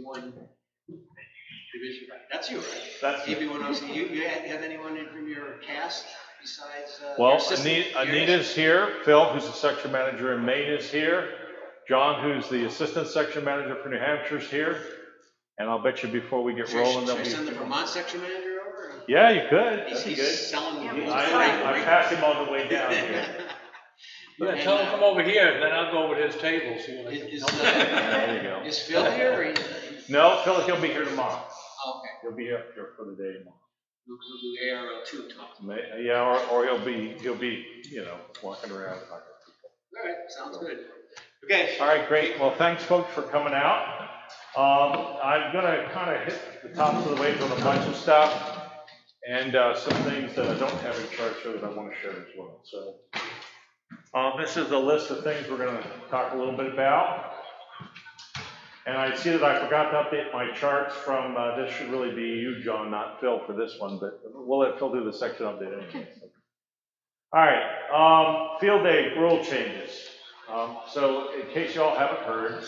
one division. That's you, right? That's AB1OC. You have anyone from your cast besides? Well, Anita's here. Phil, who's the section manager in Maine, is here. John, who's the assistant section manager for New Hampshire, is here. And I'll bet you before we get rolling, should I send the Vermont section manager over? Yeah, you could. That'd be good. Selling I passed him on the way down here. Yeah, tell him to come over here, then I'll go with his table. See what I can there you go. Is Phil here? Or no, Phil, he'll be here tomorrow. Okay. He'll be here for the day tomorrow. He'll do ARRL 2 talk. Yeah, or he'll be, you know, walking around talking to people. All right, sounds good. Okay. All right, great. Well, thanks, folks, for coming out. I'm going to kind of hit the tops of the waves on a bunch of stuff and some things that I don't have in chart show that I want to share as well. So this is a list of things we're going to talk a little bit about. And I see that I forgot to update my charts from, this should really be you, John, not Phil for this one, but we'll let Phil do the section update anyway. All right, field day rule changes. So in case you all haven't heard,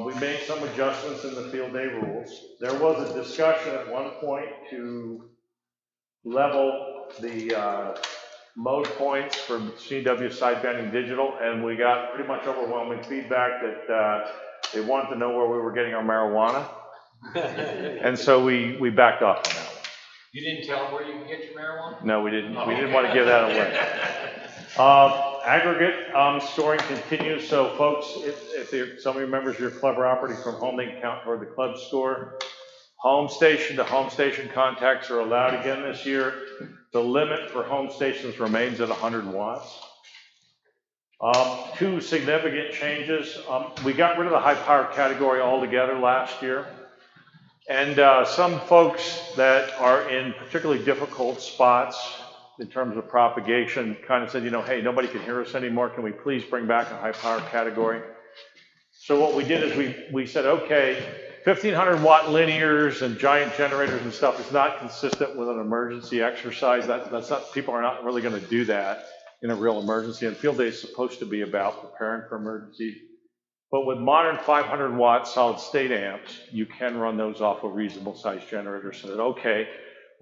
we made some adjustments in the field day rules. There was a discussion at one point to level the mode points for CW sidebanding digital, and we got pretty much overwhelming feedback that they wanted to know where we were getting our marijuana. And so we backed off on that one. You didn't tell them where you can get your marijuana? No, we didn't. We didn't want to give that away. Aggregate storing continues. So, folks, if some of you members of your club are operating from home, they can count toward the club store. Home station to home station contacts are allowed again this year. The limit for home stations remains at 100 watts. Two significant changes. We got rid of the high power category altogether last year. And some folks that are in particularly difficult spots in terms of propagation kind of said, you know, hey, nobody can hear us anymore. Can we please bring back a high power category? So what we did is we said, okay, 1500 watt linears and giant generators and stuff is not consistent with an emergency exercise. That's not, people are not really going to do that in a real emergency. And field day is supposed to be about preparing for emergency. But with modern 500 watt solid state amps, you can run those off a reasonable size generator. So that, okay,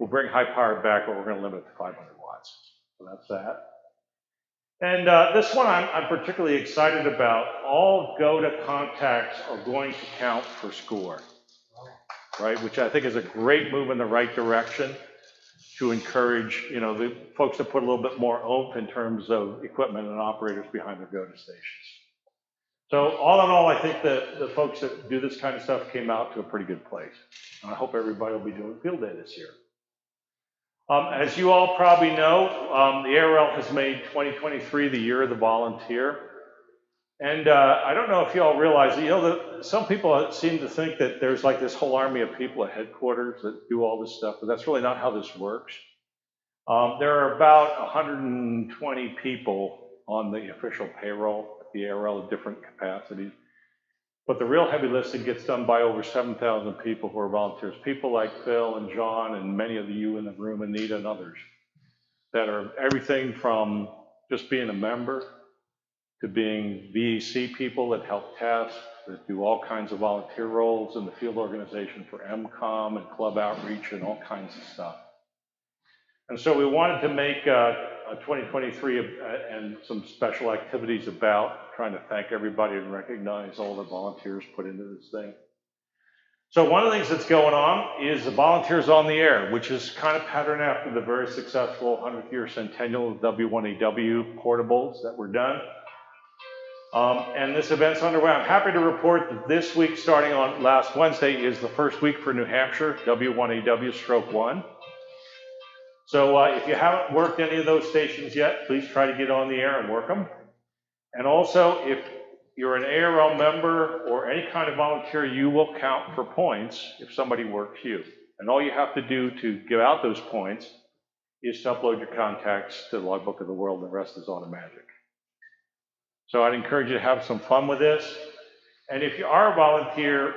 we'll bring high power back, but we're going to limit it to 500 watts. So that's that. And this one I'm particularly excited about. All go-to contacts are going to count for score, right? Which I think is a great move in the right direction to encourage, you know, the folks to put a little bit more oomph in terms of equipment and operators behind their go-to stations. So all in all, I think that the folks that do this kind of stuff came out to a pretty good place. And I hope everybody will be doing field day this year. As you all probably know, the ARRL has made 2023 the year of the volunteer. And I don't know if you all realize, you know, some people seem to think that there's like this whole army of people at headquarters that do all this stuff, but that's really not how this works. There are about 120 people on the official payroll at the ARRL at different capacities. But the real heavy lifting gets done by over 7,000 people who are volunteers. People like Phil and John and many of you in the room, Anita and others, that are everything from just being a member to being VEC people that help test, that do all kinds of volunteer roles in the field organization for MCOM and club outreach and all kinds of stuff. And so we wanted to make 2023 and some special activities about trying to thank everybody and recognize all the volunteers put into this thing. So one of the things that's going on is the Volunteers on the Air, which is kind of patterned after the very successful 100th year centennial of W1AW portables that were done. And this event's underway. I'm happy to report that this week, starting on last Wednesday, is the first week for New Hampshire, W1AW/1. So if you haven't worked any of those stations yet, please try to get on the air and work them. And also, if you're an ARRL member or any kind of volunteer, you will count for points if somebody works you. And all you have to do to give out those points is to upload your contacts to the Logbook of the World, and the rest is automatic. So I'd encourage you to have some fun with this. And if you are a volunteer,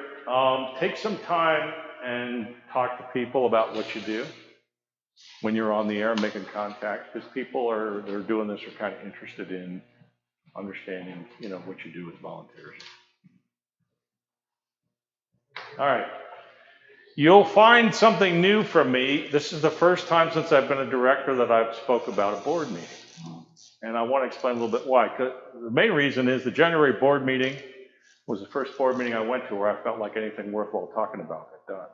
take some time and talk to people about what you do when you're on the air making contact, because people that are doing this are kind of interested in understanding, you know, what you do with volunteers. All right. You'll find something new from me. This is the first time since I've been a director that I've spoke about a board meeting. And I want to explain a little bit why. 'Cause the main reason is the January board meeting was the first board meeting I went to where I felt like anything worthwhile talking about got done.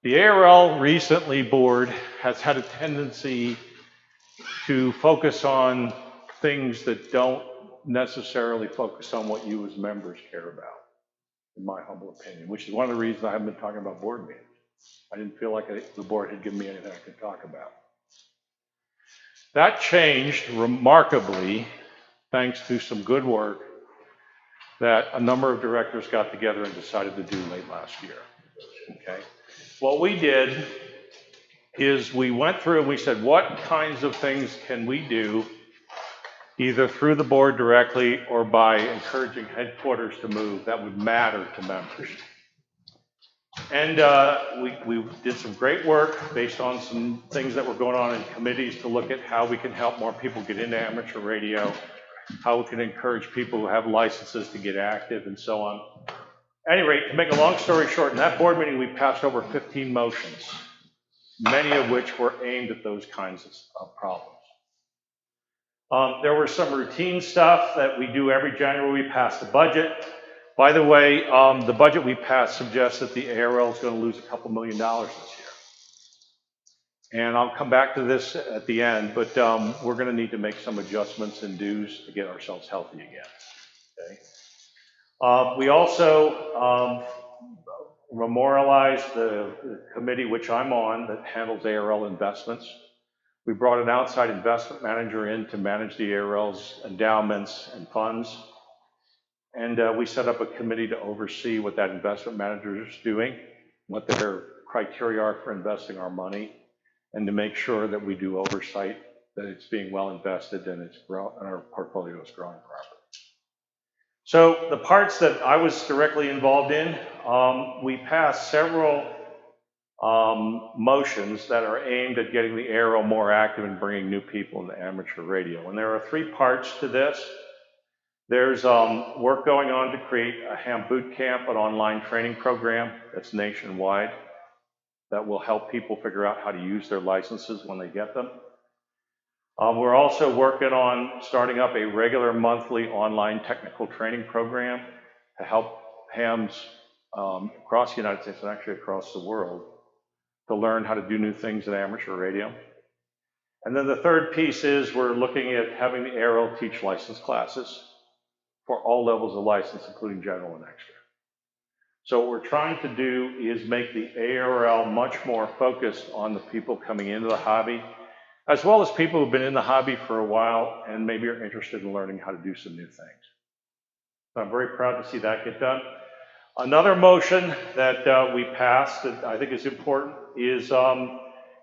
The ARRL recently board has had a tendency to focus on things that don't necessarily focus on what you as members care about, in my humble opinion, which is one of the reasons I haven't been talking about board meetings. I didn't feel like the board had given me anything I could talk about. That changed remarkably thanks to some good work that a number of directors got together and decided to do late last year. Okay. What we did is we went through and we said, what kinds of things can we do either through the board directly or by encouraging headquarters to move that would matter to members? And we did some great work based on some things that were going on in committees to look at how we can help more people get into amateur radio, how we can encourage people who have licenses to get active and so on. At any rate, to make a long story short, in that board meeting we passed over 15 motions, many of which were aimed at those kinds of problems. There were some routine stuff that we do every January. We pass the budget. By the way, the budget we passed suggests that the ARRL is going to lose a couple $1 million this year. And I'll come back to this at the end, but we're going to need to make some adjustments in dues to get ourselves healthy again. Okay. We also memorialized the committee which I'm on that handles ARRL investments. We brought an outside investment manager in to manage the ARRL's endowments and funds. And we set up a committee to oversee what that investment manager is doing, what their criteria are for investing our money, and to make sure that we do oversight, that it's being well invested and our portfolio is growing properly. So the parts that I was directly involved in, we passed several motions that are aimed at getting the ARRL more active and bringing new people into amateur radio. And there are 3 parts to this. There's work going on to create a ham boot camp, an online training program that's nationwide that will help people figure out how to use their licenses when they get them. We're also working on starting up a regular monthly online technical training program to help hams across the United States and actually across the world to learn how to do new things in amateur radio. And then the third piece is we're looking at having the ARRL teach license classes for all levels of license, including general and extra. So what we're trying to do is make the ARRL much more focused on the people coming into the hobby, as well as people who've been in the hobby for a while and maybe are interested in learning how to do some new things. So I'm very proud to see that get done. Another motion that we passed that I think is important is, the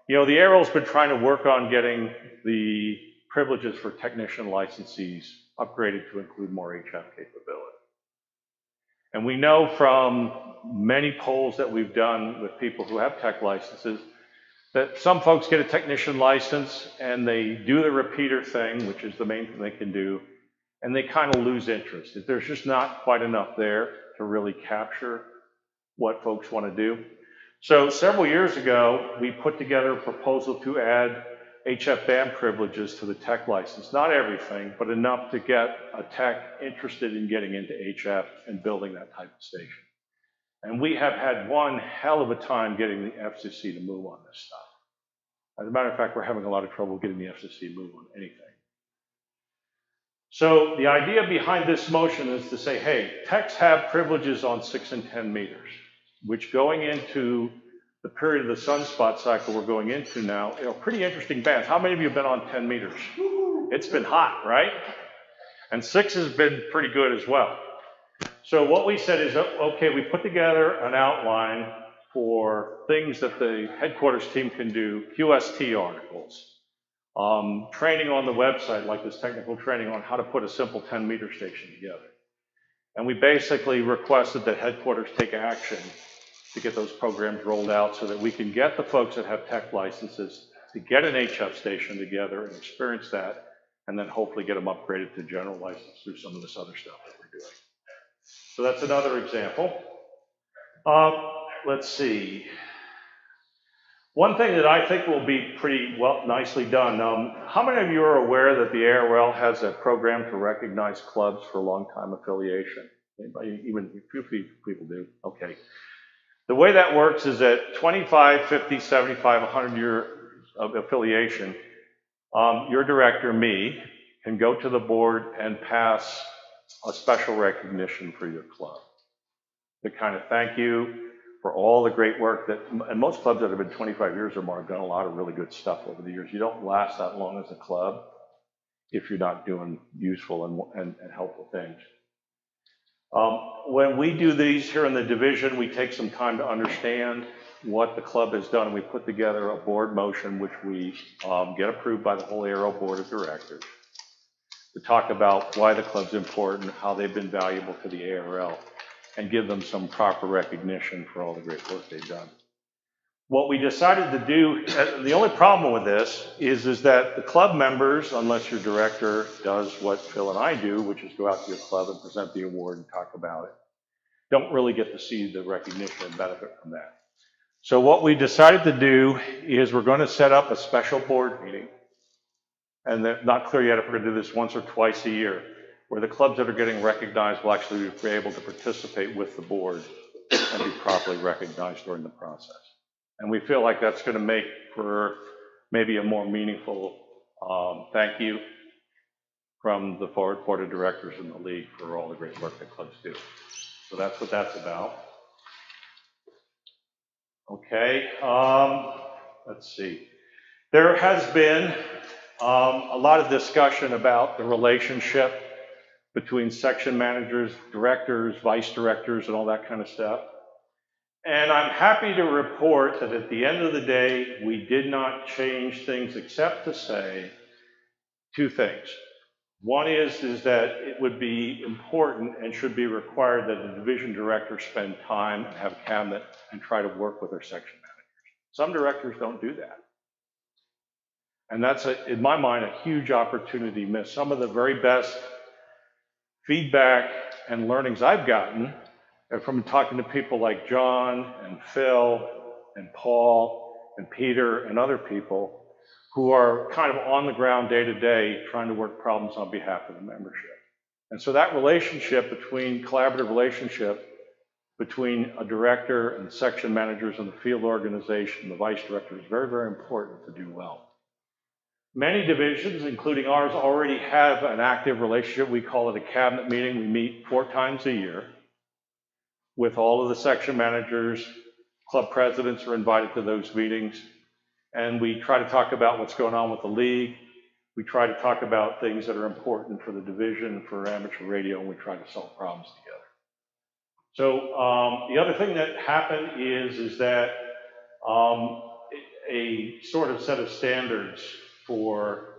ARRL's been trying to work on getting the privileges for technician licensees upgraded to include more HF capability. And we know from many polls that we've done with people who have tech licenses that some folks get a technician license and they do the repeater thing, which is the main thing they can do, and they kind of lose interest. There's just not quite enough there to really capture what folks want to do. So several years ago, we put together a proposal to add HF band privileges to the tech license. Not everything, but enough to get a tech interested in getting into HF and building that type of station. And we have had one hell of a time getting the FCC to move on this stuff. As a matter of fact, we're having a lot of trouble getting the FCC to move on anything. So the idea behind this motion is to say, hey, techs have privileges on 6 and 10 meters, which going into the period of the sunspot cycle we're going into now, pretty interesting bands. How many of you have been on 10 meters? It's been hot, right? And 6 has been pretty good as well. So what we said is, okay, we put together an outline for things that the headquarters team can do, QST articles, training on the website, like this technical training on how to put a simple 10-meter station together. And we basically requested that headquarters take action to get those programs rolled out so that we can get the folks that have tech licenses to get an HF station together and experience that, and then hopefully get them upgraded to general license through some of this other stuff that we're doing. So that's another example. Let's see. One thing that I think will be pretty well nicely done. How many of you are aware that the ARRL has a program to recognize clubs for long-time affiliation? Anybody, even a few people do? Okay. The way that works is that 25, 50, 75, 100 years of affiliation, your director, me, can go to the board and pass a special recognition for your club to kind of thank you for all the great work that, and most clubs that have been 25 years or more have done a lot of really good stuff over the years. You don't last that long as a club if you're not doing useful and helpful things. When we do these here in the division, we take some time to understand what the club has done, and we put together a board motion which we get approved by the whole ARRL board of directors to talk about why the club's important, how they've been valuable to the ARRL, and give them some proper recognition for all the great work they've done. What we decided to do, the only problem with this is that the club members, unless your director does what Phil and I do, which is go out to your club and present the award and talk about it, don't really get to see the recognition and benefit from that. So what we decided to do is we're going to set up a special board meeting, and they're not clear yet if we're going to do this once or twice a year, where the clubs that are getting recognized will actually be able to participate with the board and be properly recognized during the process. And we feel like that's going to make for maybe a more meaningful thank you from the board of directors in the league for all the great work that clubs do. So that's what that's about. Okay, let's see. There has been a lot of discussion about the relationship between section managers, directors, vice directors, and all that kind of stuff. And I'm happy to report that at the end of the day, we did not change things except to say two things. One is that it would be important and should be required that the division director spend time and have a cabinet and try to work with their section managers. Some directors don't do that. And that's, in my mind, a huge opportunity missed. Some of the very best feedback and learnings I've gotten are from talking to people like John and Phil and Paul and Peter and other people who are kind of on the ground day to day trying to work problems on behalf of the membership. And so that collaborative relationship between a director and section managers and the field organization, the vice director, is very, very important to do well. Many divisions, including ours, already have an active relationship. We call it a cabinet meeting. We meet 4 times a year with all of the section managers. Club presidents are invited to those meetings. And we try to talk about what's going on with the league. We try to talk about things that are important for the division, for amateur radio, and we try to solve problems together. So the other thing that happened is that a sort of set of standards for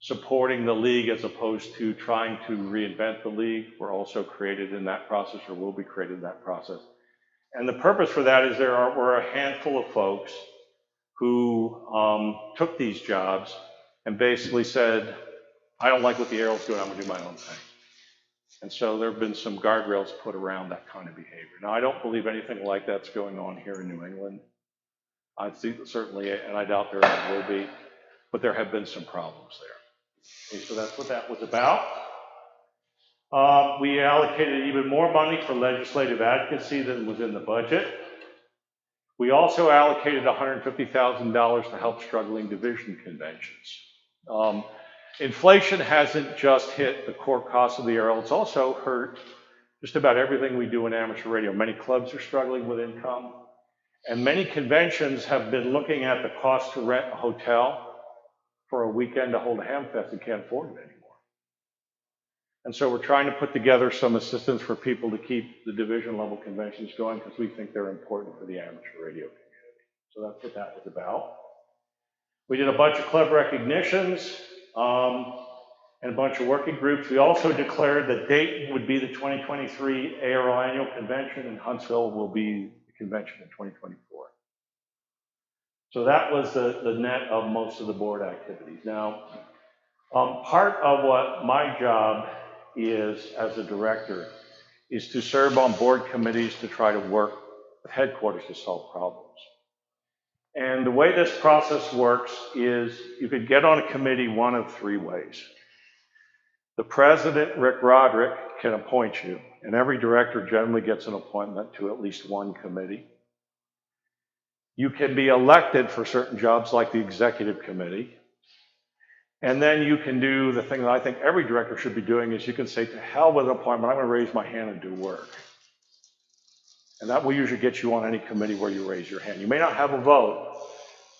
supporting the league as opposed to trying to reinvent the league were also created in that process, or will be created in that process. And the purpose for that is were a handful of folks who took these jobs and basically said, I don't like what the ARRL's doing, I'm going to do my own thing. And so there have been some guardrails put around that kind of behavior. Now, I don't believe anything like that's going on here in New England. I think certainly, and I doubt there will be, but there have been some problems there. Okay, so that's what that was about. We allocated even more money for legislative advocacy than was in the budget. We also allocated $150,000 to help struggling division conventions. Inflation hasn't just hit the core costs of the ARRL, it's also hurt just about everything we do in amateur radio. Many clubs are struggling with income, and many conventions have been looking at the cost to rent a hotel for a weekend to hold a Hamfest and can't afford it anymore. And so we're trying to put together some assistance for people to keep the division level conventions going because we think they're important for the amateur radio community. So that's what that was about. We did a bunch of club recognitions and a bunch of working groups. We also declared that Dayton would be the 2023 ARRL annual convention and Huntsville will be the convention in 2024. So that was the net of most of the board activities. Now, part of what my job is as a director is to serve on board committees to try to work with headquarters to solve problems. And the way this process works is you could get on a committee one of three ways. The president, Rick Roderick, can appoint you, and every director generally gets an appointment to at least one committee. You can be elected for certain jobs like the executive committee. And then you can do the thing that I think every director should be doing is you can say, to hell with an appointment, I'm going to raise my hand and do work. And that will usually get you on any committee where you raise your hand. You may not have a vote,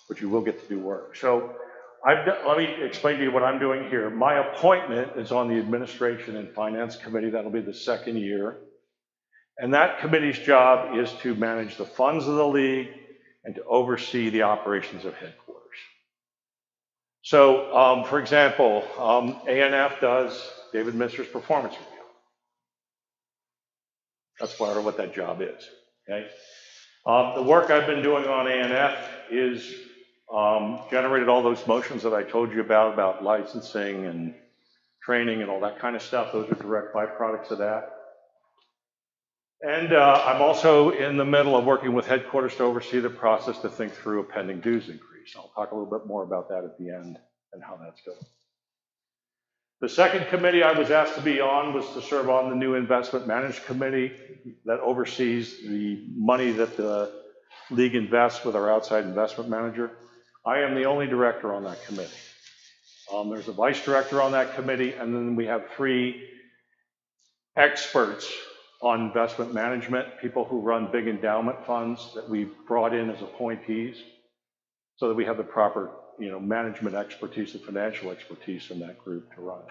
but you will get to do work. So let me explain to you what I'm doing here. My appointment is on the Administration and Finance Committee. That'll be the second year. And that committee's job is to manage the funds of the league and to oversee the operations of headquarters. So, for example, ANF does David Mister's performance review. That's part of what that job is, okay? The work I've been doing on ANF is generated all those motions that I told you about licensing and training and all that kind of stuff. Those are direct byproducts of that. And I'm also in the middle of working with headquarters to oversee the process to think through a pending dues increase. I'll talk a little bit more about that at the end and how that's going. The second committee I was asked to be on was to serve on the new investment management committee that oversees the money that the league invests with our outside investment manager. I am the only director on that committee. There's a vice director on that committee, and then we have 3 experts on investment management, people who run big endowment funds that we brought in as appointees so that we have the proper management expertise and financial expertise in that group to run it.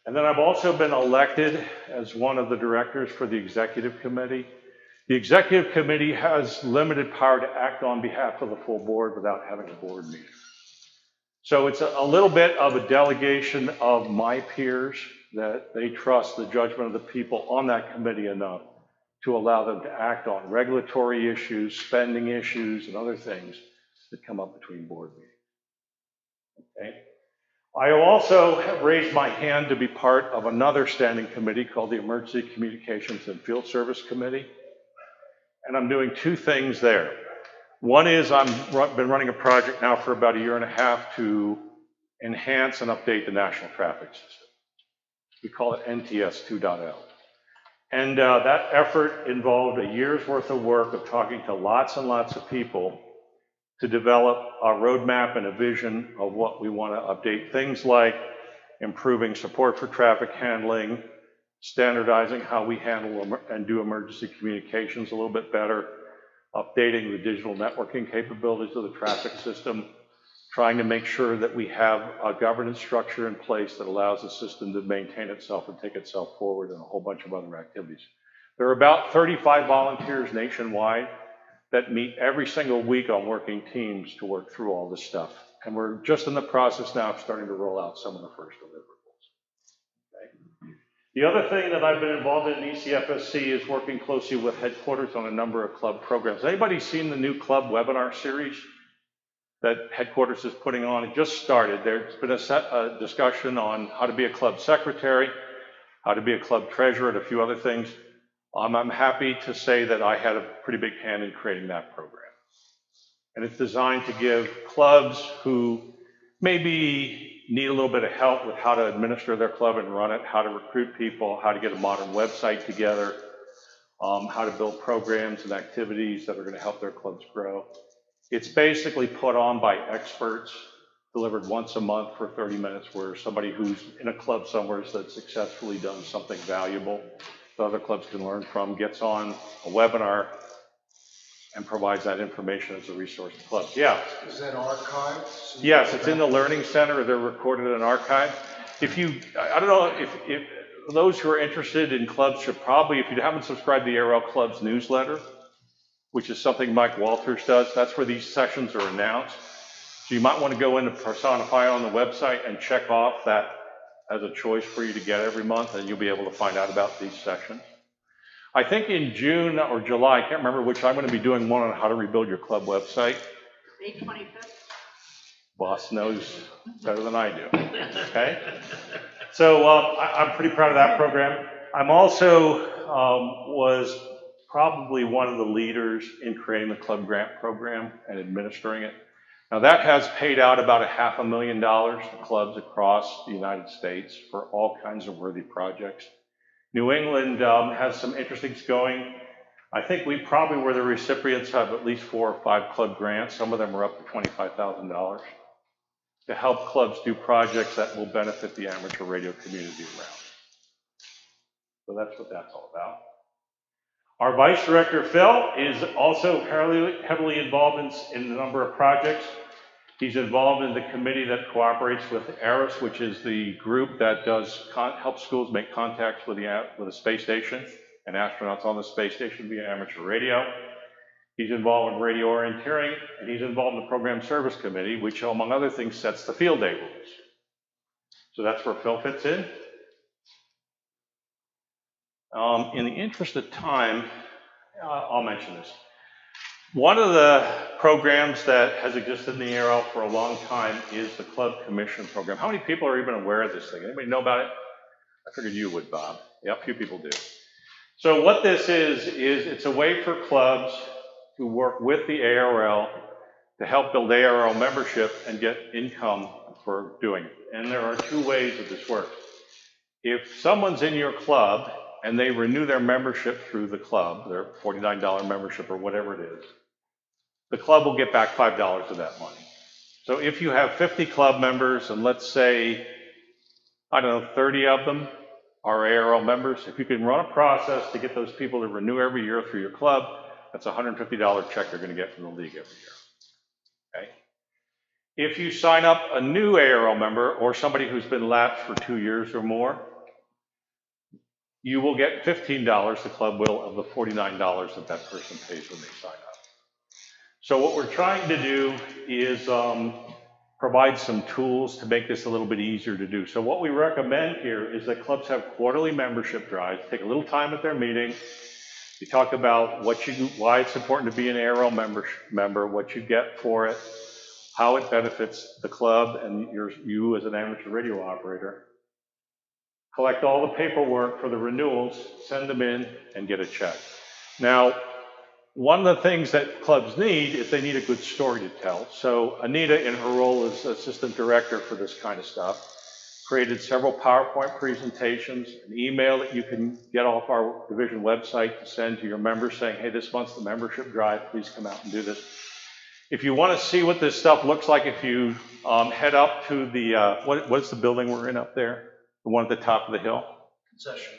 And then I've also been elected as one of the directors for the executive committee. The executive committee has limited power to act on behalf of the full board without having a board meeting. So it's a little bit of a delegation of my peers that they trust the judgment of the people on that committee enough to allow them to act on regulatory issues, spending issues, and other things that come up between board meetings. Okay. I also have raised my hand to be part of another standing committee called the Emergency Communications and Field Service Committee. And I'm doing 2 things there. One is I've been running a project now for about 1.5 years to enhance and update the national traffic system. We call it NTS 2.0. And that effort involved a year's worth of work of talking to lots and lots of people to develop a roadmap and a vision of what we want to update. Things like improving support for traffic handling, standardizing how we handle and do emergency communications a little bit better, updating the digital networking capabilities of the traffic system, trying to make sure that we have a governance structure in place that allows the system to maintain itself and take itself forward, and a whole bunch of other activities. There are about 35 volunteers nationwide that meet every single week on working teams to work through all this stuff. And we're just in the process now of starting to roll out some of the first deliverables. Okay. The other thing that I've been involved in ECFSC is working closely with headquarters on a number of club programs. Anybody seen the new club webinar series that headquarters is putting on? It just started. There's been a discussion on how to be a club secretary, how to be a club treasurer, and a few other things. I'm happy to say that I had a pretty big hand in creating that program. And it's designed to give clubs who maybe need a little bit of help with how to administer their club and run it, how to recruit people, how to get a modern website together, how to build programs and activities that are going to help their clubs grow. It's basically put on by experts, delivered once a month for 30 minutes, where somebody who's in a club somewhere that's successfully done something valuable that other clubs can learn from gets on a webinar and provides that information as a resource to clubs. Yeah? Is that archived? Yes, it's in the Learning Center. They're recorded and archived. I don't know if those who are interested in clubs should probably, if you haven't subscribed to the ARRL Club's newsletter, which is something Mike Walters does, that's where these sessions are announced. So you might want to go into Personify on the website and check off that as a choice for you to get every month, and you'll be able to find out about these sessions. I think in June or July, I can't remember which, I'm going to be doing one on how to rebuild your club website. May 25th. Boss knows better than I do, okay? So I'm pretty proud of that program. I'm also was probably one of the leaders in creating the club grant program and administering it. Now that has paid out about $500,000 to clubs across the United States for all kinds of worthy projects. New England has some interesting going. I think we probably were the recipients of at least 4 or 5 club grants. Some of them are up to $25,000 to help clubs do projects that will benefit the amateur radio community around. So that's what that's all about. Our Vice Director, Phil, is also heavily involved in a number of projects. He's involved in the committee that cooperates with ARRL, which is the group that does help schools make contacts with the space station and astronauts on the space station via amateur radio. He's involved in radio orienteering, and he's involved in the Program Service Committee, which, among other things, sets the field day rules. So that's where Phil fits in. In the interest of time, I'll mention this. One of the programs that has existed in the ARRL for a long time is the Club Commission Program. How many people are even aware of this thing? Anybody know about it? I figured you would, Bob. Yeah, a few people do. So what this is it's a way for clubs to work with the ARRL to help build ARRL membership and get income for doing it. And there are 2 ways that this works. If someone's in your club and they renew their membership through the club, their $49 membership or whatever it is, the club will get back $5 of that money. So if you have 50 club members, and let's say, I don't know, 30 of them are ARRL members, if you can run a process to get those people to renew every year through your club, that's a $150 check you're going to get from the league every year. Okay? If you sign up a new ARRL member or somebody who's been lapsed for 2 years or more, you will get $15, the club will, of the $49 that that person pays when they sign up. So what we're trying to do is provide some tools to make this a little bit easier to do. So what we recommend here is that clubs have quarterly membership drives. Take a little time at their meeting. You talk about why it's important to be an ARRL member, what you get for it, how it benefits the club and you as an amateur radio operator. Collect all the paperwork for the renewals, send them in, and get a check. Now, one of the things that clubs need is they need a good story to tell. So Anita, in her role as assistant director for this kind of stuff, created several PowerPoint presentations, an email that you can get off our division website to send to your members saying, hey, this month's the membership drive, please come out and do this. If you want to see what this stuff looks like, if you head up to the, what's the building we're in up there? The one at the top of the hill? Concession.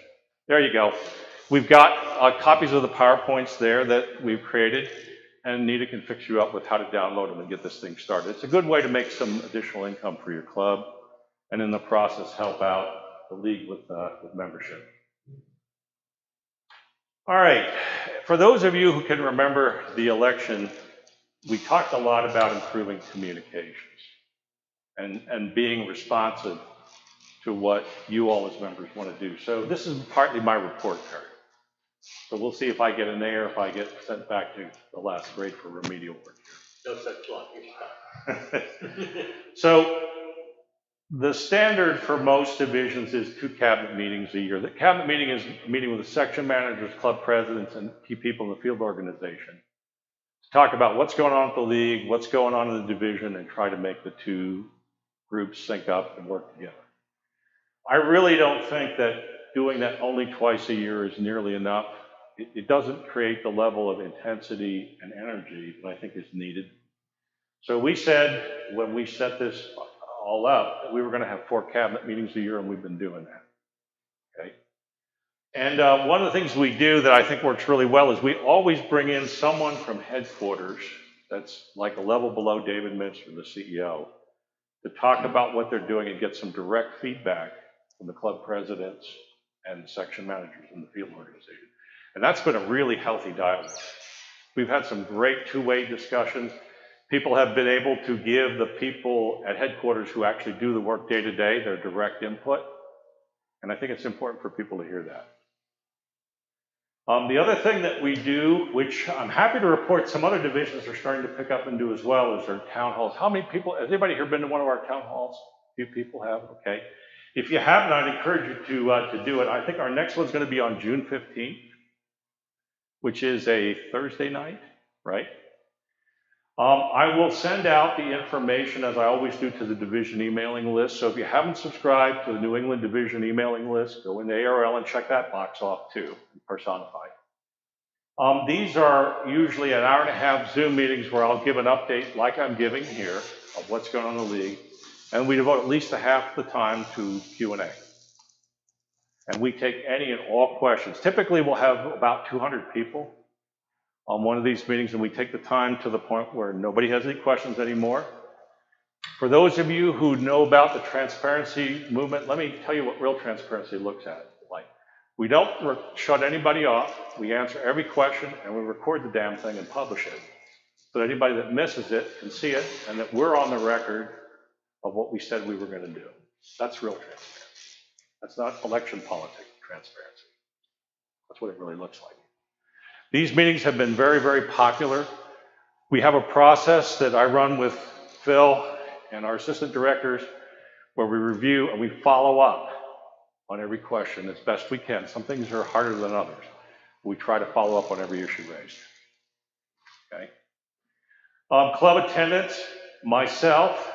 There you go. We've got copies of the PowerPoints there that we've created, and Nita can fix you up with how to download them and get this thing started. It's a good way to make some additional income for your club, and in the process help out the league with membership. All right, for those of you who can remember the election, we talked a lot about improving communications and being responsive to what you all as members want to do. So this is partly my report card. So we'll see if I get an A or if I get sent back to the last grade for remedial work here. No such luck. So the standard for most divisions is 2 cabinet meetings a year. The cabinet meeting is a meeting with the section managers, club presidents, and key people in the field organization to talk about what's going on with the league, what's going on in the division, and try to make the 2 groups sync up and work together. I really don't think that doing that only twice a year is nearly enough. It doesn't create the level of intensity and energy that I think is needed. So we said, when we set this all up, that we were going to have 4 cabinet meetings a year, and we've been doing that. Okay. And one of the things we do that I think works really well is we always bring in someone from headquarters that's like a level below David Minster, the CEO, to talk about what they're doing and get some direct feedback from the club presidents and section managers in the field organization. And that's been a really healthy dialogue. We've had some great 2-way discussions. People have been able to give the people at headquarters who actually do the work day to day their direct input. And I think it's important for people to hear that. The other thing that we do, which I'm happy to report some other divisions are starting to pick up and do as well, is our town halls. How many people, has anybody here been to one of our town halls? A few people have, okay. If you haven't, I'd encourage you to do it. I think our next one's going to be on June 15th, which is a Thursday night, right? I will send out the information, as I always do, to the division emailing list. So if you haven't subscribed to the New England division emailing list, go into ARRL and check that box off too, personified. These are usually an hour-and-a-half Zoom meetings where I'll give an update like I'm giving here of what's going on in the league. And we devote at least a half the time to Q&A. And we take any and all questions. Typically, we'll have about 200 people on one of these meetings, and we take the time to the point where nobody has any questions anymore. For those of you who know about the transparency movement, let me tell you what real transparency looks like. We don't shut anybody off. We answer every question, and we record the damn thing and publish it. So anybody that misses it can see it, and that we're on the record of what we said we were going to do. That's real transparency. That's not election politics transparency. That's what it really looks like. These meetings have been very, very popular. We have a process that I run with Phil and our assistant directors where we review and we follow up on every question as best we can. Some things are harder than others. We try to follow up on every issue raised. Okay. Club attendance, myself,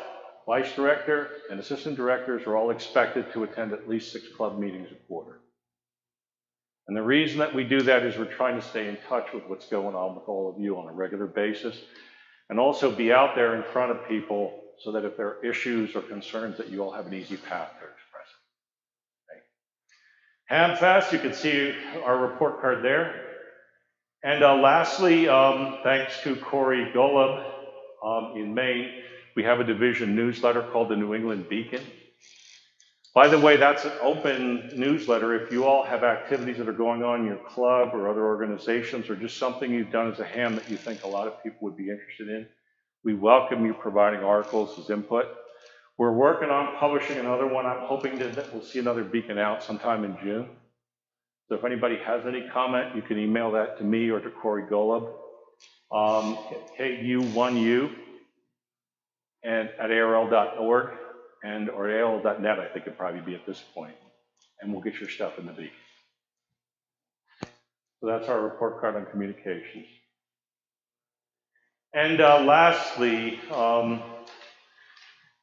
vice director, and assistant directors are all expected to attend at least 6 club meetings a quarter. And the reason that we do that is we're trying to stay in touch with what's going on with all of you on a regular basis, and also be out there in front of people so that if there are issues or concerns that you all have an easy path to express it. Okay. HamFest, you can see our report card there. And lastly, thanks to Corey Golub in Maine, we have a division newsletter called the New England Beacon. By the way, that's an open newsletter. If you all have activities that are going on in your club or other organizations, or just something you've done as a ham that you think a lot of people would be interested in, we welcome you providing articles as input. We're working on publishing another one. I'm hoping that we'll see another beacon out sometime in June. So if anybody has any comment, you can email that to me or to Corey Golub, KU1U, and at ARRL.org. or ARRL.net, I think it'd probably be at this point. And we'll get your stuff in the beacon. So that's our report card on communications. And lastly,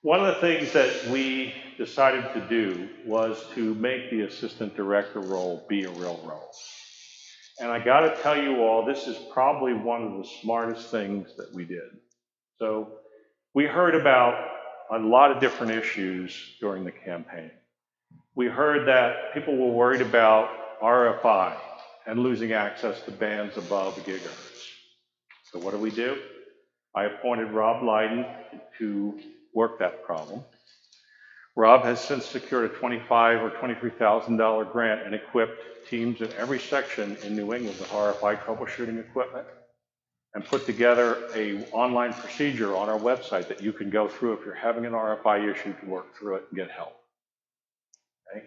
one of the things that we decided to do was to make the assistant director role be a real role. And I got to tell you all, this is probably one of the smartest things that we did. So we heard about a lot of different issues during the campaign. We heard that people were worried about RFI and losing access to bands above gigahertz. So what do? I appointed Rob Lydon to work that problem. Rob has since secured a $25,000 or $23,000 grant and equipped teams in every section in New England with RFI troubleshooting equipment, and put together an online procedure on our website that you can go through if you're having an RFI issue to work through it and get help. Okay.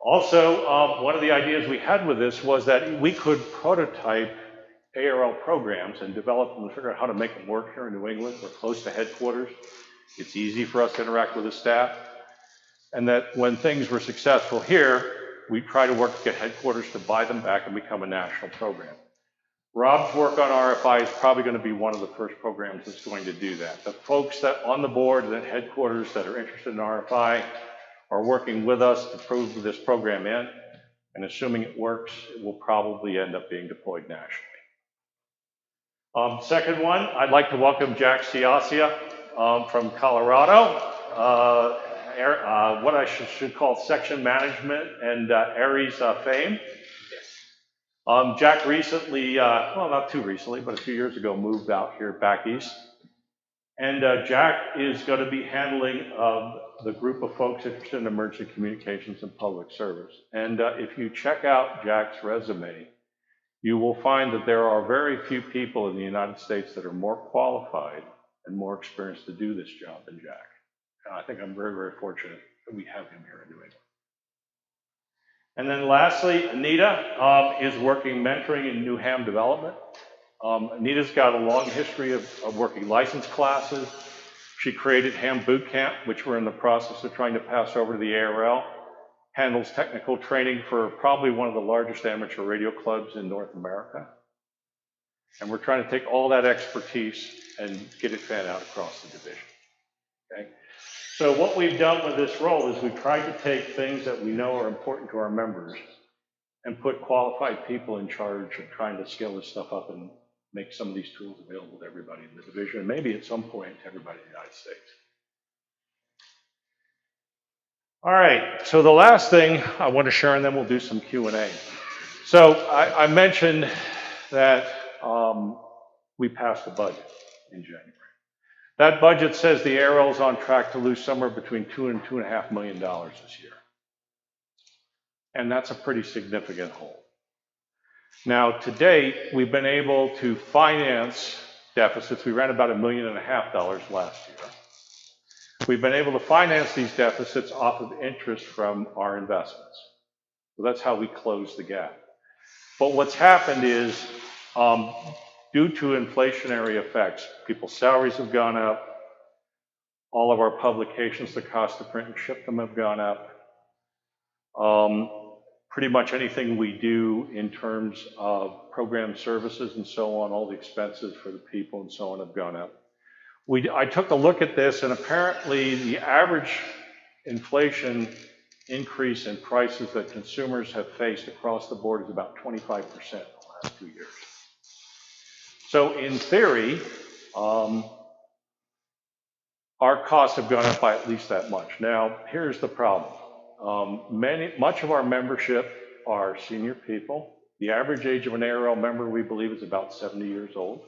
Also, one of the ideas we had with this was that we could prototype ARRL programs and develop them and figure out how to make them work here in New England. We're close to headquarters. It's easy for us to interact with the staff. And that when things were successful here, we try to work to get headquarters to buy them back and become a national program. Rob's work on RFI is probably going to be one of the first programs that's going to do that. The folks that on the board and at headquarters that are interested in RFI are working with us to prove this program in, and assuming it works, it will probably end up being deployed nationally. Second one, I'd like to welcome Jack Ciacia from Colorado, what I should call section management and Aries fame. Jack recently, well, not too recently, but a few years ago, moved out here back east. And Jack is going to be handling the group of folks interested in emergency communications and public service. And if you check out Jack's resume, you will find that there are very few people in the United States that are more qualified and more experienced to do this job than Jack. And I think I'm very, very fortunate that we have him here in New England. And then lastly, Anita is working mentoring in New Ham development. Anita's got a long history of working license classes. She created Ham Boot Camp, which we're in the process of trying to pass over to the ARRL. Handles technical training for probably one of the largest amateur radio clubs in North America. And we're trying to take all that expertise and get it fed out across the division. Okay? So what we've done with this role is we've tried to take things that we know are important to our members and put qualified people in charge of trying to scale this stuff up and make some of these tools available to everybody in the division, and maybe at some point to everybody in the United States. All right, so the last thing I want to share, and then we'll do some Q&A. So I mentioned that we passed the budget in January. That budget says the ARRL is on track to lose somewhere between $2 and $2.5 million this year. And that's a pretty significant hole. Now, to date, we've been able to finance deficits. We ran about $1.5 million last year. We've been able to finance these deficits off of interest from our investments. So that's how we close the gap. But what's happened is, due to inflationary effects, people's salaries have gone up. All of our publications, the cost to print and ship them have gone up. Pretty much anything we do in terms of program services and so on, all the expenses for the people and so on have gone up. I took a look at this, and apparently the average inflation increase in prices that consumers have faced across the board is about 25% in the last 2 years. So in theory, our costs have gone up by at least that much. Now, here's the problem. Much of our membership are senior people. The average age of an ARRL member, we believe, is about 70 years old.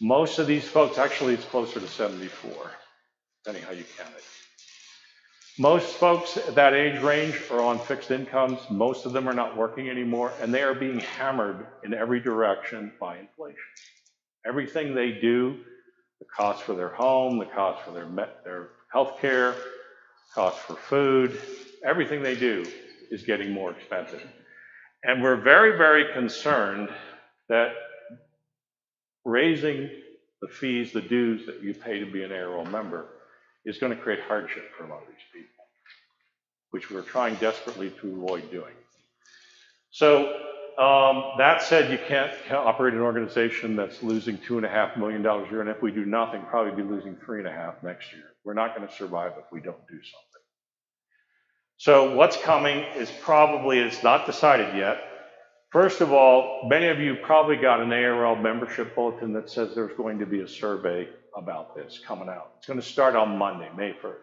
Most of these folks, actually it's closer to 74, depending how you count it. Most folks at that age range are on fixed incomes. Most of them are not working anymore, and they are being hammered in every direction by inflation. Everything they do, the cost for their home, the cost for their health care, cost for food, everything they do is getting more expensive. And we're very, very concerned that raising the fees, the dues that you pay to be an ARRL member is going to create hardship for a lot of these people, which we're trying desperately to avoid doing. So that said, you can't operate an organization that's losing $2.5 million a year, and if we do nothing, probably be losing $3.5 next year. We're not going to survive if we don't do something. So what's coming is probably, it's not decided yet. First of all, many of you probably got an ARRL membership bulletin that says there's going to be a survey about this coming out. It's going to start on Monday, May 1st.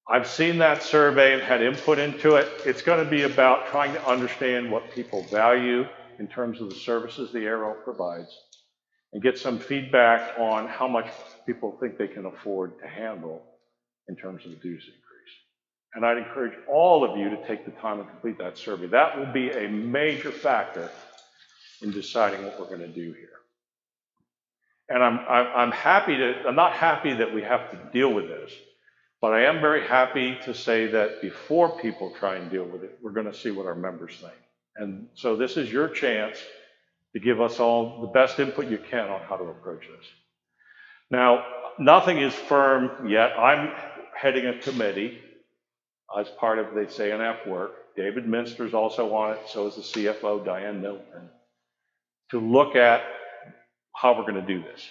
I've seen that survey and had input into it. It's going to be about trying to understand what people value in terms of the services the ARRL provides and get some feedback on how much people think they can afford to handle in terms of the dues increase. And I'd encourage all of you to take the time and complete that survey. That will be a major factor in deciding what we're going to do here. And I'm not happy that we have to deal with this, but I am very happy to say that before people try and deal with it, we're going to see what our members think. And so this is your chance to give us all the best input you can on how to approach this. Now, nothing is firm yet. I'm heading a committee as part of the CNF work. David Minster's also on it, so is the CFO, Diane Middleton, to look at how we're going to do this,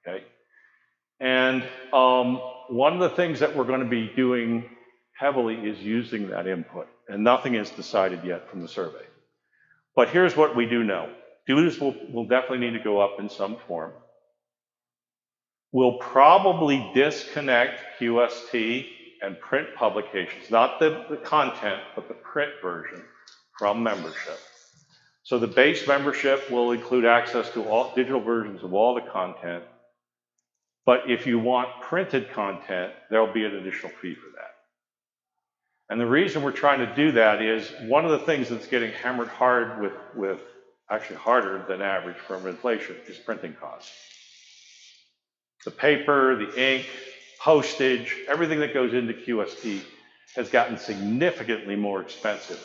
okay? And one of the things that we're going to be doing heavily is using that input, and nothing is decided yet from the survey. But here's what we do know. Dues will definitely need to go up in some form. We'll probably disconnect QST and print publications, not the content, but the print version from membership. So the base membership will include access to all digital versions of all the content. But if you want printed content, there'll be an additional fee for that. And the reason we're trying to do that is one of the things that's getting hammered hard with actually harder than average from inflation is printing costs. The paper, the ink, postage, everything that goes into QST has gotten significantly more expensive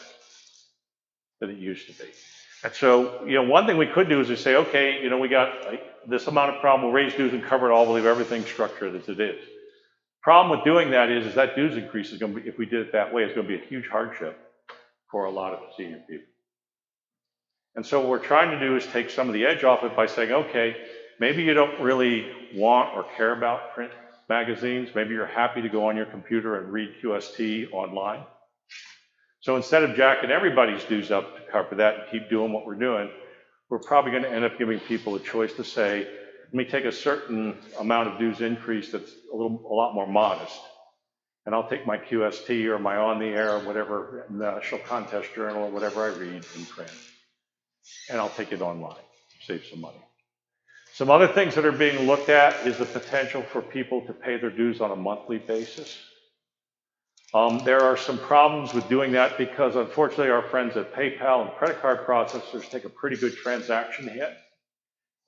than it used to be. And so, one thing we could do is just say, okay, we got this amount of problem, we'll raise dues and cover it all, we'll leave everything structured as it is. Problem with doing that is that dues increase is going to be, if we did it that way, it's going to be a huge hardship for a lot of senior people. And so what we're trying to do is take some of the edge off it by saying, okay, maybe you don't really want or care about print magazines. Maybe you're happy to go on your computer and read QST online. So instead of jacking everybody's dues up to cover that and keep doing what we're doing, we're probably going to end up giving people a choice to say, let me take a certain amount of dues increase that's a lot more modest. And I'll take my QST or my on the air or whatever, National Contest Journal or whatever I read in print. And I'll take it online, save some money. Some other things that are being looked at is the potential for people to pay their dues on a monthly basis. There are some problems with doing that because unfortunately our friends at PayPal and credit card processors take a pretty good transaction hit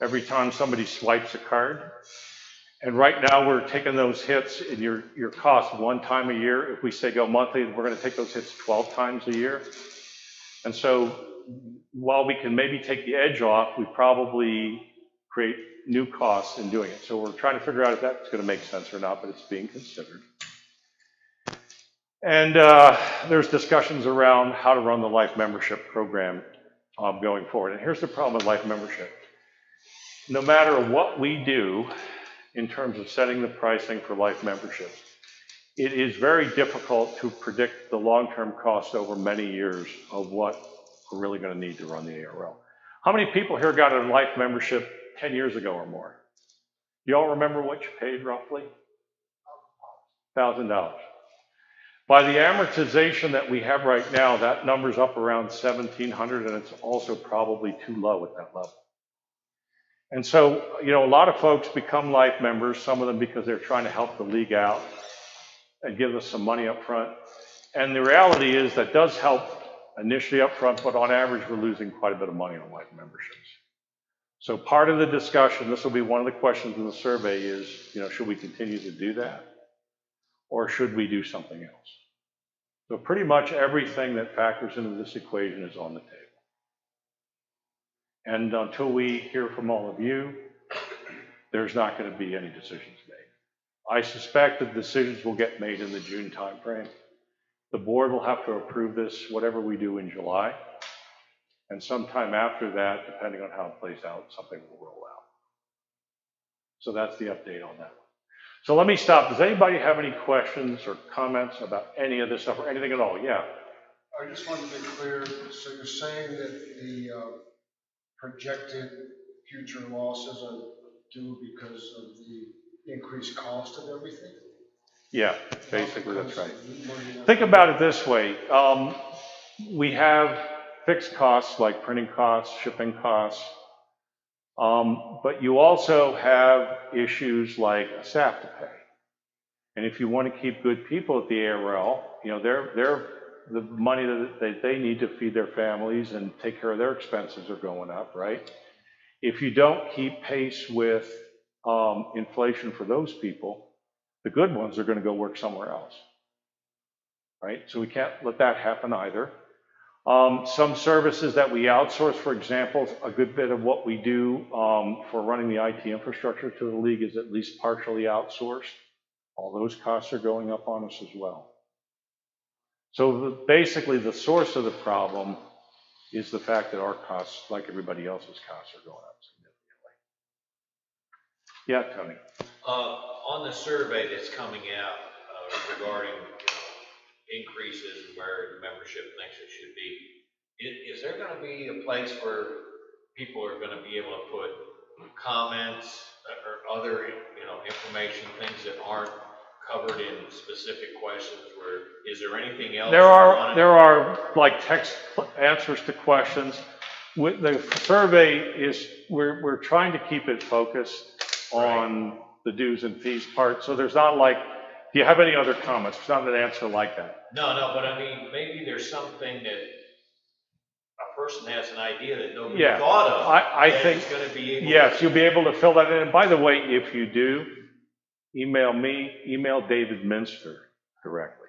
every time somebody swipes a card. And right now we're taking those hits in your cost one time a year. If we say go monthly, we're going to take those hits 12 times a year. And so while we can maybe take the edge off, we probably create new costs in doing it. So we're trying to figure out if that's going to make sense or not, but it's being considered. And there's discussions around how to run the life membership program going forward. And here's the problem with life membership. No matter what we do in terms of setting the pricing for life memberships, it is very difficult to predict the long-term cost over many years of what we're really going to need to run the ARRL. How many people here got a life membership 10 years ago or more? You all remember what you paid roughly? $1,000. By the amortization that we have right now, that number's up around $1,700, and it's also probably too low at that level. And so, a lot of folks become life members, some of them because they're trying to help the league out and give us some money up front. And the reality is that does help initially up front, but on average, we're losing quite a bit of money on life memberships. So part of the discussion, this will be one of the questions in the survey is, should we continue to do that? Or should we do something else? So pretty much everything that factors into this equation is on the table. And until we hear from all of you, there's not going to be any decisions made. I suspect the decisions will get made in the June timeframe. The board will have to approve this, whatever we do in July. And sometime after that, depending on how it plays out, something will roll out. So that's the update on that one. So let me stop. Does anybody have any questions or comments about any of this stuff or anything at all? Yeah. I just wanted to be clear. So you're saying that the projected future losses are due because of the increased cost of everything? Yeah, basically that's right. Think about it this way. We have fixed costs like printing costs, shipping costs, but you also have issues like staff to pay. And if you want to keep good people at the ARRL, they're the money that they need to feed their families and take care of their expenses are going up, right? If you don't keep pace with inflation for those people, the good ones are going to go work somewhere else, right? So we can't let that happen either. Some services that we outsource, for example, a good bit of what we do for running the IT infrastructure to the league is at least partially outsourced. All those costs are going up on us as well. So basically the source of the problem is the fact that our costs, like everybody else's costs, are going up significantly. Yeah, Tony. On the survey that's coming out regarding increases and where the membership thinks it should be, is there going to be a place where people are going to be able to put comments or other information, things that aren't covered in specific questions? Where is there anything else? There are like text answers to questions. With the survey is we're trying to keep it focused on the dues and fees part. So there's not like, do you have any other comments? There's not an answer like that. No, but I mean, maybe there's something that a person has an idea that nobody thought of. I think, going to be able yes, you'll be able to fill that in. And by the way, if you do, email me, email David Minster directly.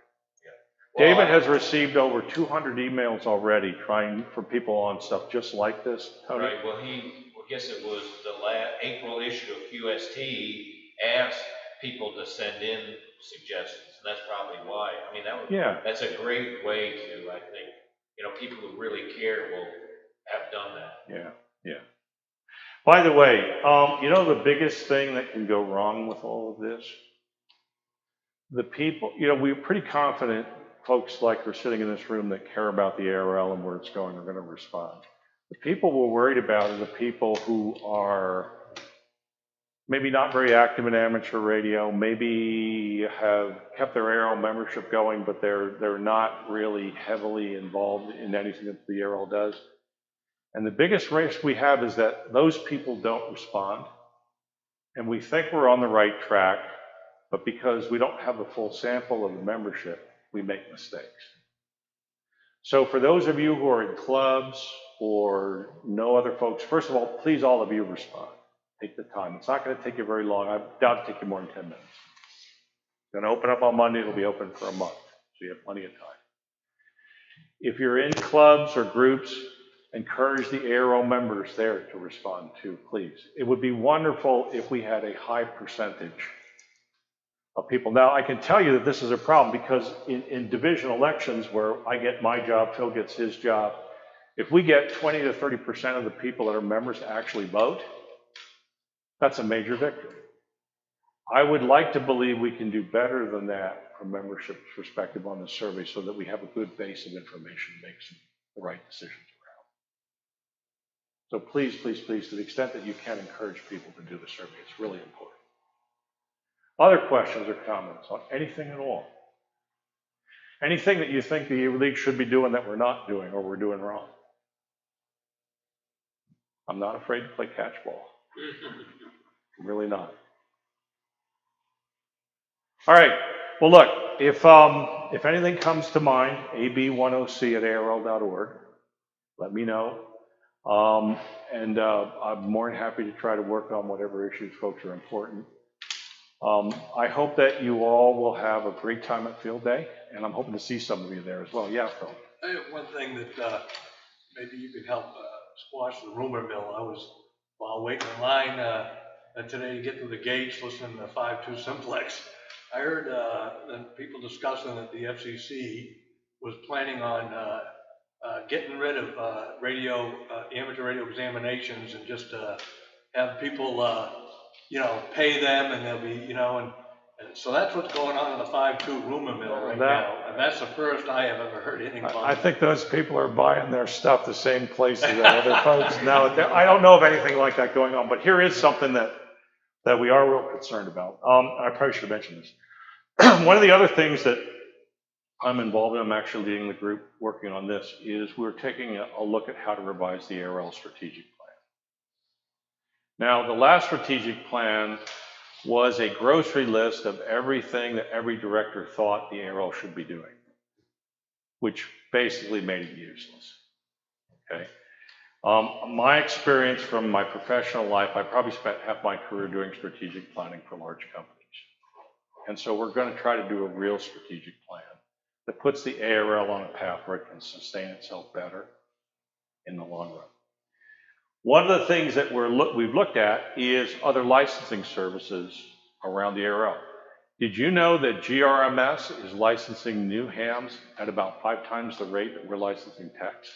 David has received over 200 emails already trying for people on stuff just like this. Tony. Right, well, I guess it was the April issue of QST asked people to send in suggestions, and that's probably why. I mean, that's a great way to, I think, people who really care will have done that. Yeah. By the way, the biggest thing that can go wrong with all of this? The people, we're pretty confident folks like are sitting in this room that care about the ARRL and where it's going are going to respond. The people we're worried about are the people who are maybe not very active in amateur radio, maybe have kept their ARRL membership going, but they're not really heavily involved in anything that the ARRL does. And the biggest risk we have is that those people don't respond. And we think we're on the right track, but because we don't have the full sample of the membership, we make mistakes. So for those of you who are in clubs or know other folks, first of all, please all of you respond. Take the time. It's not going to take you very long. I doubt it'll take you more than 10 minutes. It's going to open up on Monday. It'll be open for a month, so you have plenty of time. If you're in clubs or groups, encourage the ARRL members there to respond too, please. It would be wonderful if we had a high percentage of people. Now, I can tell you that this is a problem because in division elections where I get my job, Phil gets his job, if we get 20 to 30% of the people that are members to actually vote, that's a major victory. I would like to believe we can do better than that from membership perspective on the survey so that we have a good base of information to make the right decisions around. So please, please, please, to the extent that you can, encourage people to do the survey. It's really important. Other questions or comments on anything at all? Anything that you think the league should be doing that we're not doing or we're doing wrong? I'm not afraid to play catchball. I'm really not. All right. Well, look, if anything comes to mind, AB1OC at ARRL.org, let me know. And I'm more than happy to try to work on whatever issues folks are important. I hope that you all will have a great time at Field Day, and I'm hoping to see some of you there as well. Yeah, Phil. I have one thing that maybe you could help squash the rumor mill. I was, while waiting in line today to get to the gates, listening to 5.2 Simplex, I heard people discussing that the FCC was planning on getting rid of amateur radio examinations and just have people pay them, and they'll be, and so that's what's going on in the 5.2 rumor mill right now. And that's the first I have ever heard anything about. I think those people are buying their stuff the same places that other folks. Now, I don't know of anything like that going on, but here is something that we are real concerned about. I probably should have mentioned this. One of the other things that I'm involved in, I'm actually leading the group working on this, is we're taking a look at how to revise the ARRL strategic plan. Now, the last strategic plan was a grocery list of everything that every director thought the ARRL should be doing, which basically made it useless. Okay. My experience from my professional life, I probably spent half my career doing strategic planning for large companies. And so we're going to try to do a real strategic plan that puts the ARRL on a path where it can sustain itself better in the long run. One of the things that we've looked at is other licensing services around the ARRL. Did you know that GRMS is licensing new hams at about 5 times the rate that we're licensing techs?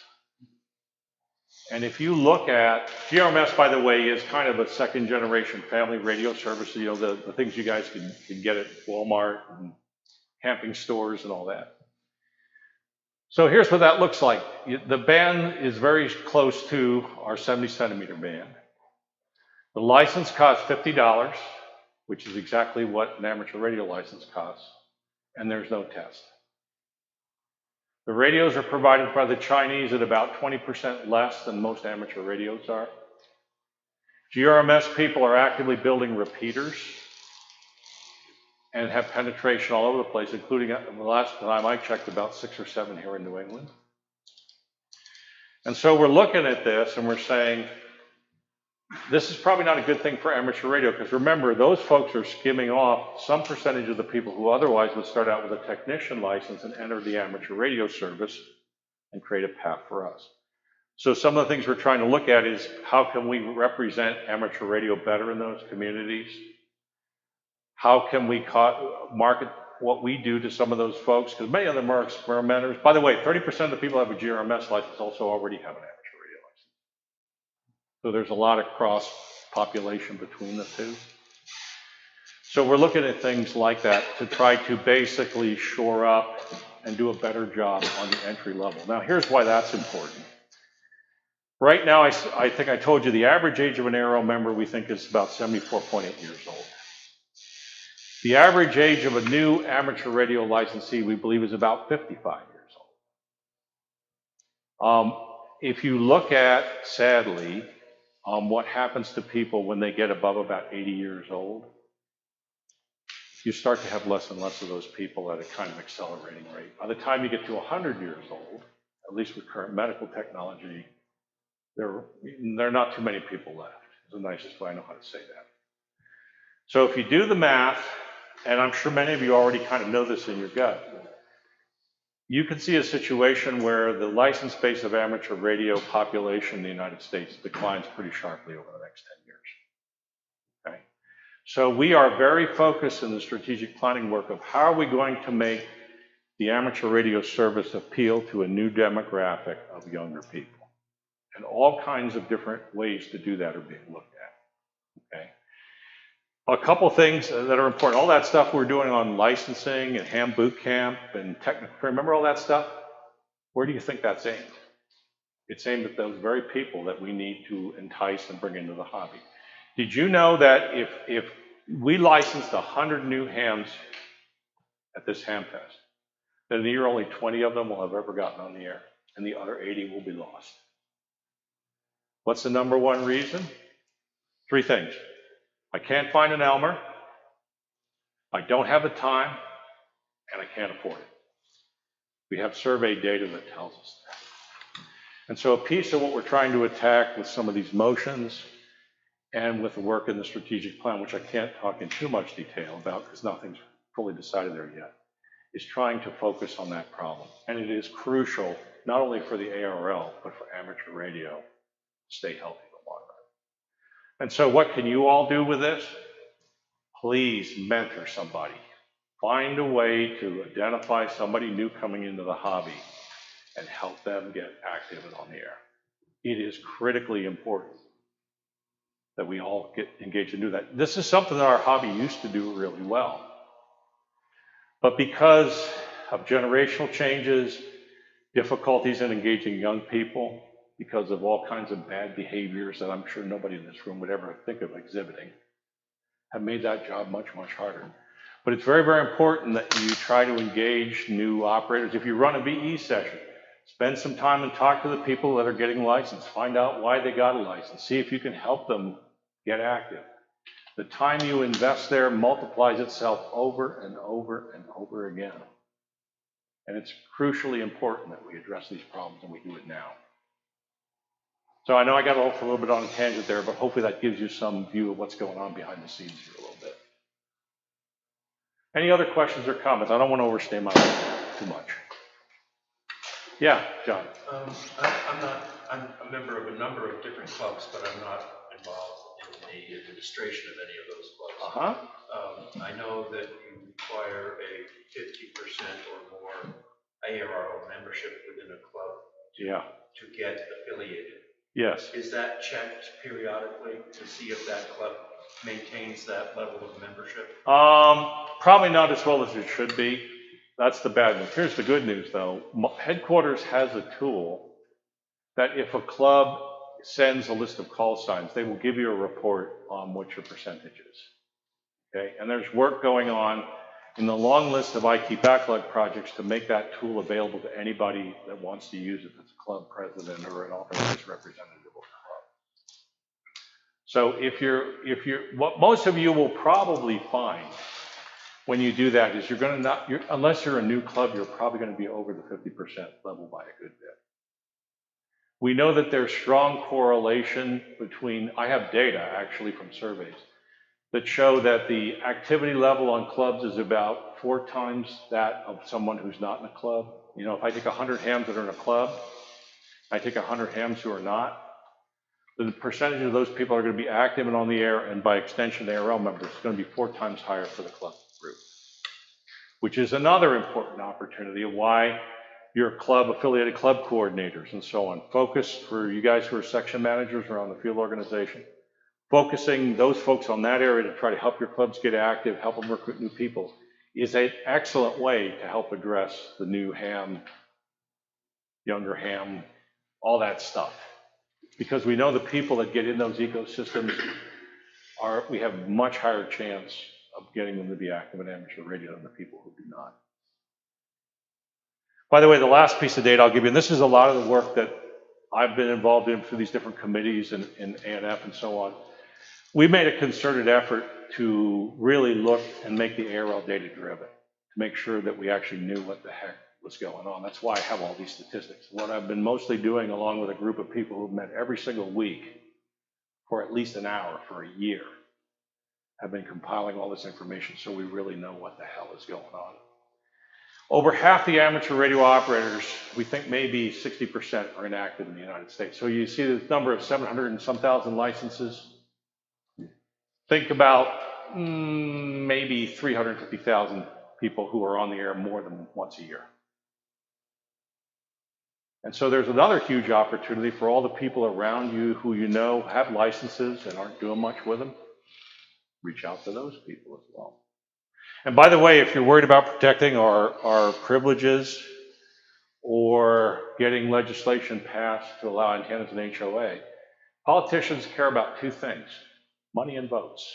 And if you look at, GRMS, by the way, is kind of a second generation family radio service, the things you guys can get at Walmart and camping stores and all that. So here's what that looks like. The band is very close to our 70 centimeter band. The license costs $50, which is exactly what an amateur radio license costs, and there's no test. The radios are provided by the Chinese at about 20% less than most amateur radios are. GRMS people are actively building repeaters and have penetration all over the place, including the last time I checked, about 6 or 7 here in New England. And so we're looking at this and we're saying, this is probably not a good thing for amateur radio, because remember, those folks are skimming off some percentage of the people who otherwise would start out with a technician license and enter the amateur radio service and create a path for us. So some of the things we're trying to look at is how can we represent amateur radio better in those communities? How can we market what we do to some of those folks? Because many of them are experimenters. By the way, 30% of the people who have a GRMS license also already have an amateur radio license. So there's a lot of cross population between the two. So we're looking at things like that to try to basically shore up and do a better job on the entry level. Now, here's why that's important. Right now, I think I told you the average age of an ARRL member we think is about 74.8 years old. The average age of a new amateur radio licensee we believe is about 55 years old. If you look at, sadly, what happens to people when they get above about 80 years old, you start to have less and less of those people at a kind of accelerating rate. By the time you get to 100 years old, at least with current medical technology, there are not too many people left. It's the nicest way I know how to say that. So if you do the math, and I'm sure many of you already kind of know this in your gut, you can see a situation where the license base of amateur radio population in the United States declines pretty sharply over the next 10 years. Okay? So we are very focused in the strategic planning work of how are we going to make the amateur radio service appeal to a new demographic of younger people. And all kinds of different ways to do that are being looked at. Okay? A couple things that are important. All that stuff we're doing on licensing and ham boot camp and technical, remember all that stuff? Where do you think that's aimed? It's aimed at those very people that we need to entice and bring into the hobby. Did you know that if we licensed 100 new hams at this ham fest, then in a year only 20 of them will have ever gotten on the air, and the other 80 will be lost? What's the number one reason? 3 things. I can't find an Elmer, I don't have the time, and I can't afford it. We have survey data that tells us that. And so a piece of what we're trying to attack with some of these motions and with the work in the strategic plan, which I can't talk in too much detail about because nothing's fully decided there yet, is trying to focus on that problem. And it is crucial, not only for the ARRL, but for amateur radio to stay healthy in the long run. And so what can you all do with this? Please mentor somebody. Find a way to identify somebody new coming into the hobby and help them get active and on the air. It is critically important that we all get engaged and do that. This is something that our hobby used to do really well. But because of generational changes, difficulties in engaging young people, because of all kinds of bad behaviors that I'm sure nobody in this room would ever think of exhibiting, have made that job much, much harder. But it's very, very important that you try to engage new operators. If you run a VE session, spend some time and talk to the people that are getting licensed. Find out why they got a license. See if you can help them get active. The time you invest there multiplies itself over and over and over again. And it's crucially important that we address these problems, and we do it now. So I know I got off a little bit on a tangent there, but hopefully that gives you some view of what's going on behind the scenes here a little bit. Any other questions or comments? I don't want to overstay my too much. Yeah, John. I'm a member of a number of different clubs, but I'm not involved in the administration of any of those clubs. I know that you require a 50% or more ARRL membership within a club to get affiliated. Yes. Is that checked periodically to see if that club maintains that level of membership? Probably not as well as it should be. That's the bad news. Here's the good news, though. Headquarters has a tool that if a club sends a list of call signs, they will give you a report on what your percentage is. Okay? And there's work going on in the long list of IT backlog projects to make that tool available to anybody that wants to use it, that's a club president or an authorized representative of the club. So what most of you will probably find when you do that is unless you're a new club, you're probably going to be over the 50% level by a good bit. We know that there's strong correlation between, I have data actually from surveys that show that the activity level on clubs is about 4 times that of someone who's not in a club. You know, if I take 100 hams that are in a club, I take 100 hams who are not, the percentage of those people are going to be active and on the air, and by extension, the ARRL members, is going to be 4 times higher for the club group, which is another important opportunity of why your club, affiliated club coordinators and so on, focus for you guys who are section managers or on the field organization, focusing those folks on that area to try to help your clubs get active, help them recruit new people, is an excellent way to help address the new ham, younger ham, all that stuff. Because we know the people that get in those ecosystems we have much higher chance of getting them to be active in amateur radio than the people who do not. By the way, the last piece of data I'll give you, and this is a lot of the work that I've been involved in through these different committees and A&F and so on. We made a concerted effort to really look and make the ARRL data driven, to make sure that we actually knew what the heck was going on. That's why I have all these statistics. What I've been mostly doing, along with a group of people who've met every single week for at least an hour for a year, have been compiling all this information so we really know what the hell is going on. Over half the amateur radio operators, we think maybe 60% are inactive in the United States. So you see the number of 700 and some thousand licenses. Think about maybe 350,000 people who are on the air more than once a year. And so there's another huge opportunity for all the people around you who you know have licenses and aren't doing much with them. Reach out to those people as well. And by the way, if you're worried about protecting our privileges or getting legislation passed to allow antennas in HOA, politicians care about 2 things, money and votes.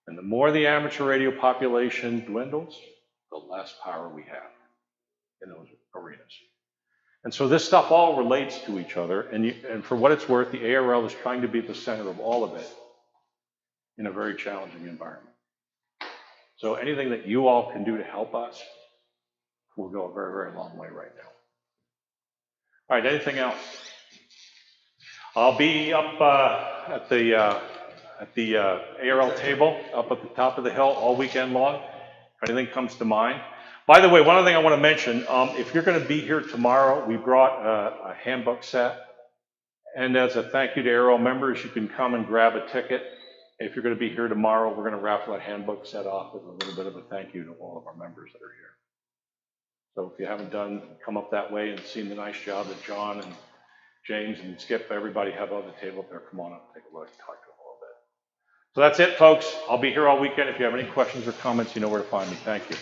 And the more the amateur radio population dwindles, the less power we have in those arenas. And so this stuff all relates to each other, and for what it's worth, the ARRL is trying to be at the center of all of it in a very challenging environment. So anything that you all can do to help us will go a very, very long way right now. All right, anything else? I'll be up at the ARRL table up at the top of the hill all weekend long, if anything comes to mind. By the way, one other thing I want to mention, if you're going to be here tomorrow, we brought a handbook set. And as a thank you to ARRL members, you can come and grab a ticket. If you're going to be here tomorrow, we're going to raffle that handbook set off as a little bit of a thank you to all of our members that are here. So if you haven't come up that way and seen the nice job that John and James and Skip, everybody have on the table up there, come on up and take a look and talk to them a little bit. So that's it, folks. I'll be here all weekend. If you have any questions or comments, you know where to find me. Thank you.